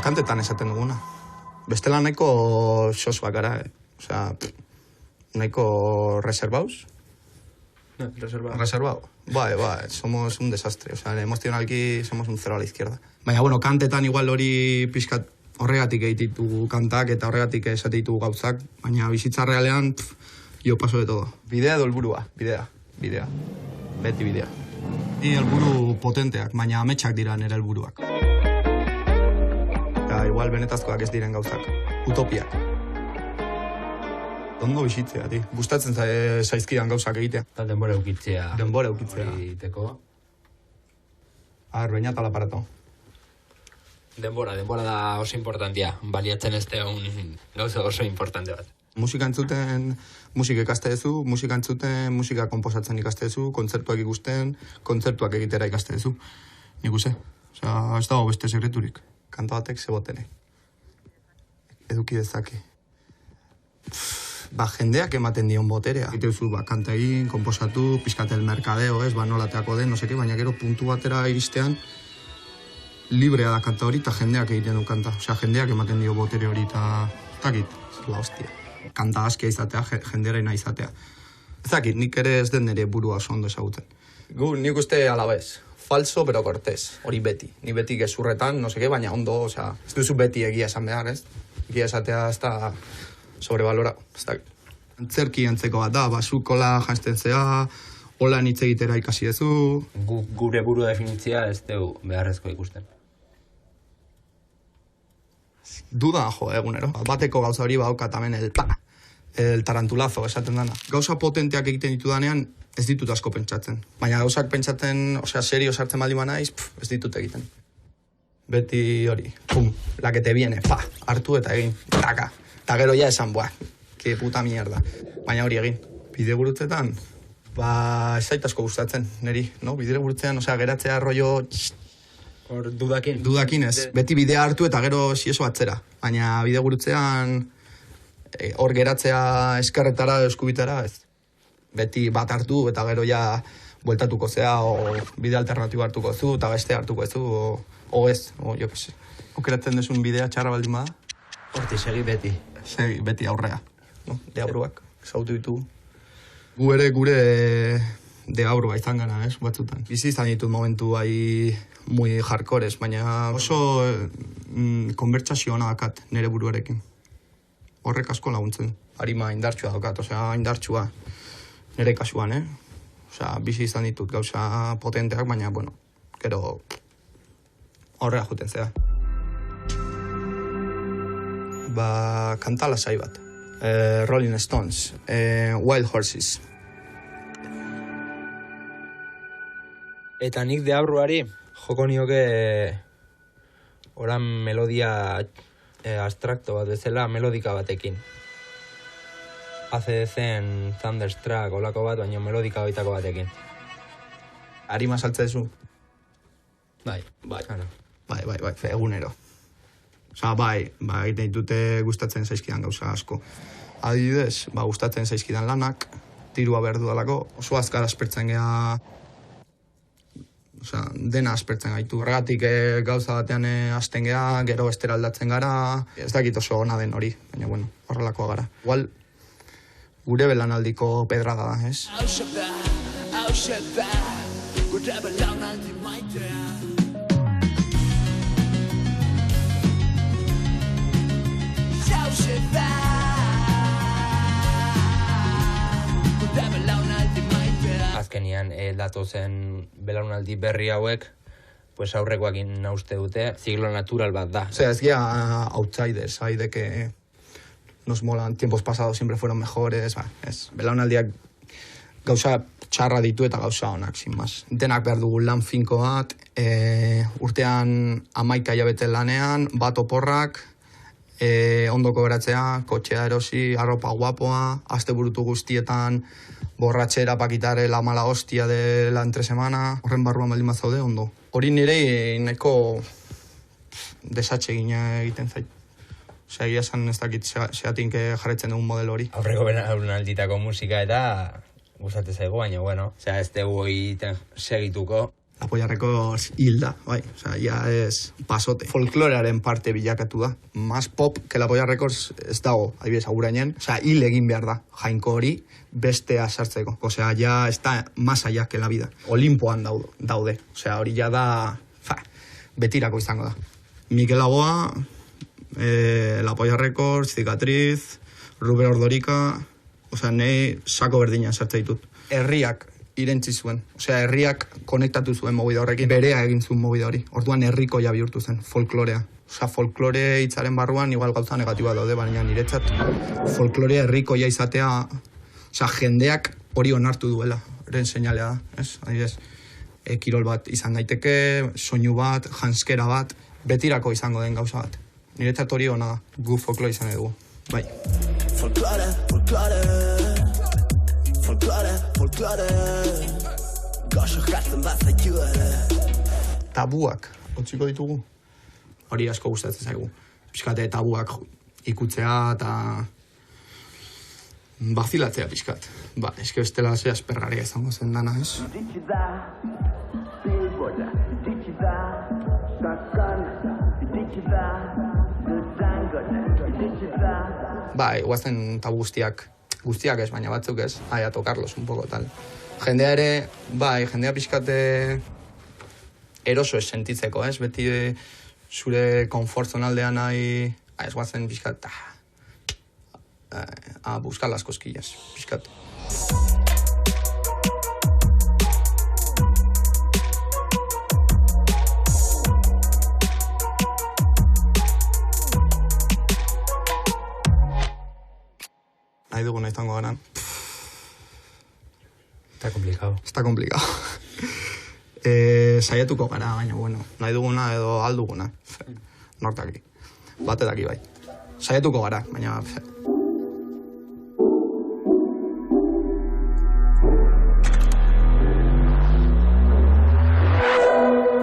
kantetan esaten duguna. Bestela nahiko sos bakara, Osea, nahiko reservaus. Reservado. Bai, somos un desastre. Osea, emocionalki somos un cero a la izquierda. Baina, bueno, kantetan igual hori pixkat horregatik egititu kantak eta horregatik esateitu gauzak, baina bizitza realean, yo paso de todo. Bidea edo helburua, bidea. Beti bidea. Ni helburu potenteak, baina ametsak dira nire helburuak. Eta igual benetazkoak ez diren gauzak. Utopiak. Ondo bizitzea, ti. Gustatzen zaizkidan gauzak egitea. Eta denbora eukitzea. Hori iteko. Bainat alaparato. Denbora da oso importantia. Baliatzen ez un gauza oso importante bat. Musika entzuten, musika ikaste duzu, musika entzuten, musika komposatzen ikaste duzu, kontzertuak ikusten, kontzertuak egitera ikaste duzu. Nik uste. Osea, ez dago beste sekreturik. Kanta batek zebotere. Eduki dezake. Jendeak ematen dion boterea. Egite duzu, kanta egin, komposatu, pizkatel merkadeo, nolateako den, no seke, baina gero puntu batera iristean, librea da kanta hori, eta jendeak egiten du kanta. Osea, jendeak ematen dio botere hori, eta zakit, la hostia. Kanta askia izatea, jendearena izatea. Zakit, nik ere ez den nire burua oso ondo ezagutzen. Nik uste alabez. Falso, pero cortés. Hori beti. Ni beti gezurretan, no seke, baina ondo, osea, ez duzu beti egia esan behar, ez? Egia esatea ez da sobrevalorado, ez da. Antzerki antzeko bat da, basukola janzten zea, hola hitz egitera ikasi duzu. Gure buru definitzia ez dugu beharrezko ikusten. Duda, egunero. Bateko gauza hori badaukat hemen el tarantulazo esaten dana. Gauza potenteak egiten ditudanean ez ditut asko pentsatzen. Baina gauzak pentsatzen, osea, serio sartzen baldin banaiz, ez ditut egiten. Beti hori, pum, la que te viene, hartu eta egin, taka. Eta gero ja esan, que puta mierda. Baina hori egin. Bidegurutzetan, ez zait asko gustatzen, niri, no? Bidegurutzean, osea, geratzea rollo... Hor, dudakin? Dudakin ez. Beti bidea hartu eta gero sieso atzera. Baina bidegurutzean, hor geratzea eskerretara, eskubitara, ez. Beti bat hartu eta gero ja bueltatuko zea, o bide alternatibo hartuko zu, eta beste hartuko zu, o ez, jo que se. Okeratzen desun bidea txarra baldin bada? Horti, segi beti. Segi beti aurrea. No? Deabruak, zautu ditugu. Gu ere gure deabrua izan gana, batzutan. Bizi izan ditut momentu muy hardcores, baina oso konbertsazio hona dakat nire buruarekin. Horrek asko laguntzen. Arima indartsua daukat, osea, indartsua. Nire kasuan, Osea, bizi izan ditut gauza potenteak, baina, bueno, gero horrea juten zea. Kanta lasai bat. Rolling Stones, Wild Horses. Eta nik deabruari joko nioke oran melodia abstrakto bat bezala, melodika batekin. ACDCen Thunderstruck olako bat, baina melodika baitako batekin. Arima saltze duzu? Bai. Bai, egunero. Osea, egiten ditute gustatzen zaizkidan gauza asko. Adibidez, gustatzen zaizkidan lanak, tirua behar dudalako, oso azkar aspertzen gea, osea, dena aspertzen gaitu. Horregatik gauza batean hasten gea, gero bestera aldatzen gara, ez dakit oso ona den hori, baina bueno, horrelakoa gara. Igual, gure belanaldiko pedrada da, ez? Gure belanaldi maitea. Azkenian, datozen belaunaldi berri hauek, pues aurrekoakin nauste dute, ziklo natural bat da. Osea, ez gea outsiders, hay de que nos molan, tiempos pasados siempre fueron mejores, belaunaldiak gauza txarra ditu eta gauza honak, sin más. Denak behar dugu lan finko bat, urtean 11 hilabete lanean, bat oporrak, ondoko beratzea, kotxea erosi, arropa guapoa, asteburutu guztietan, borratxera pakitare la mala hostia de la entre semana, horren barruan baldin bat zaude, ondo. Hori nire nahiko desatxe egiten zait. Osea, egia esan ez dakit zeatin jarretzen dugun modelo hori. Aurreko belaunalditako musika eta gustatzen zaigu, baina bueno, osea, ez dugu egiten segituko. La Polla Records hilda, bai, osea, ja ez pasote. Folklorearen parte bilakatu da. Más pop que La Polla Records ez dago, adibidez, Agurainen. Osea, hil egin behar da, jainko hori bestea sartzeko. Osea, ja está más allá que la vida. Olimpoan daude. Osea, hori ja da, betirako izango da. Mikel Laboa, La Polla Records, Cicatriz, Ruben Ordorika, osea, nahi sako berdina sartza ditut. Herriak irentzi zuen. Osea, herriak konektatu zuen movida horrekin. Berea egin zuen movida hori. Orduan herriko ja bihurtu zen, folklorea. Osea, folklore hitzaren barruan igual gauza negatiba daude, baina niretzat folklorea herrikoia izatea, osea, jendeak hori onartu duela, eren seinalea da, ez? Adibidez, kirol bat izan daiteke, soinu bat, janskera bat, betirako izango den gauza bat. Niretzat hori ona da, gu folklore izan dugu. Bai. Folklore, folklore, folklore, folklore, goxo jartzen bat zaitue. Tabuak, utziko ditugu? Hori asko gustatzen zaigu. Pixkate tabuak ikutzea eta bazilatzea pixkat. Ba, eske bestela ze aspergarria izango zen dana, ez? Ba, guazen tabu guztiak ez, baina batzuk ez, a tocarlos un poco tal. Jendea ere, bai, jendea pixkate eroso ez sentitzeko, ez? Beti zure konfort zonaldean nahi, ez guazen pixkat, a buscar las cosquillas, pixkat. Nahi duguna izango garan. Está complicado. Está complicado. Saiatuko gara, baina, bueno, nahi duguna edo alduguna. Nortaki. Batetaki bai. Saiatuko gara, baina...